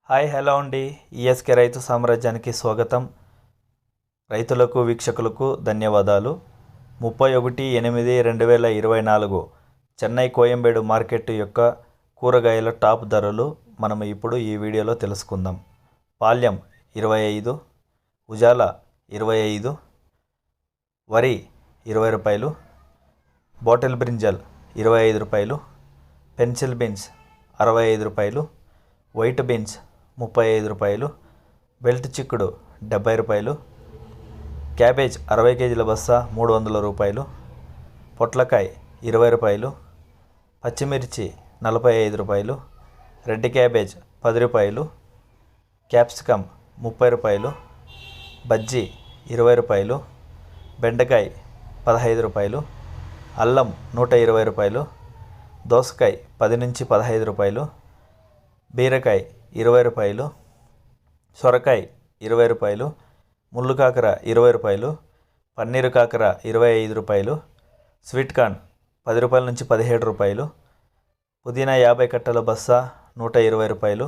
Hi hello అండి. ESK రైతు సామ్రాజ్యానికి స్వాగతం. రైతులకు వీక్షకులకు ధన్యవాదాలు. 31/8/2024 చెన్నై కోయంబేడు మార్కెట్ యొక్క కూరగాయల టాప్ ధరలు మనం ఇప్పుడు ఈ వీడియోలో తెలుసుకుందాం. పాల్యం 25, ఉజాల 25, వరి 20 రూపాయలు, బాటిల్ బ్రింజల్ 25 రూపాయలు, పెన్సిల్ బీన్స్ 65 రూపాయలు, వైట్ బీన్స్ 35 రూపాయలు, బెల్ట్ చిక్కుడు 70 రూపాయలు, క్యాబేజ్ 60 కేజీల బస్తా 300 రూపాయలు, పొట్లకాయ 20 రూపాయలు, పచ్చిమిర్చి 45 రూపాయలు, రెడ్ క్యాబేజ్ 10 రూపాయలు, క్యాప్సికమ్ 30 రూపాయలు, బజ్జీ 20 రూపాయలు, బెండకాయ 15 రూపాయలు, అల్లం 120 రూపాయలు, దోసకాయ 10 నుంచి 15 రూపాయలు, బీరకాయ 20 రూపాయలు, సొరకాయ 20 రూపాయలు, ముళ్ళు కాకర 20 రూపాయలు, పన్నీరు కాకర 25 రూపాయలు, స్వీట్ కార్న్ 10 రూపాయల నుంచి 17 రూపాయలు, పుదీనా 50 కట్టల బస్తా 120 రూపాయలు,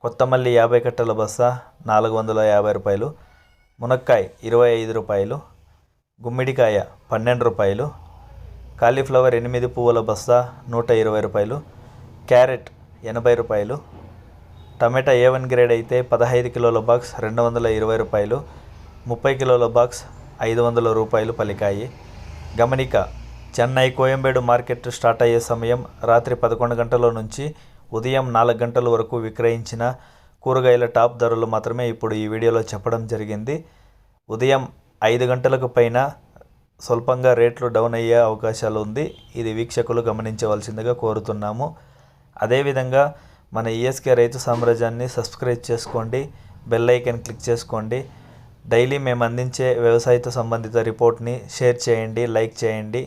కొత్తమల్లి 50 కట్టల బస్తా 450 రూపాయలు, మునక్కాయ 25 రూపాయలు, గుమ్మిడికాయ 12 రూపాయలు, కాలీఫ్లవర్ 8 పువ్వుల బస్తా 120 రూపాయలు, క్యారెట్ 80 రూపాయలు, టమాటా A1 గ్రేడ్ అయితే 15 కిలోల బాక్స్ 220 రూపాయలు, 30 కిలోల బాక్స్ 500 రూపాయలు పలికాయి. గమనిక, చెన్నై కోయంబేడు మార్కెట్ స్టార్ట్ అయ్యే సమయం రాత్రి 11 గంటల నుంచి ఉదయం 4 గంటల వరకు విక్రయించిన కూరగాయల టాప్ ధరలు మాత్రమే ఇప్పుడు ఈ వీడియోలో చెప్పడం జరిగింది. ఉదయం 5 గంటలకు పైన స్వల్పంగా రేట్లు డౌన్ అయ్యే అవకాశాలు ఉంది. ఇది వీక్షకులు గమనించవలసిందిగా కోరుతున్నాము. అదేవిధంగా మన ఈఎస్కే రైతు సామ్రాజ్యాన్ని సబ్స్క్రైబ్ చేసుకోండి, బెల్ ఐకాన్ క్లిక్ చేసుకోండి. డైలీ మేము అందించే వ్యవసాయతో సంబంధిత రిపోర్ట్ని షేర్ చేయండి, లైక్ చేయండి.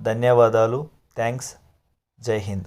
ధన్యవాదాలు. థ్యాంక్స్. జై హింద్.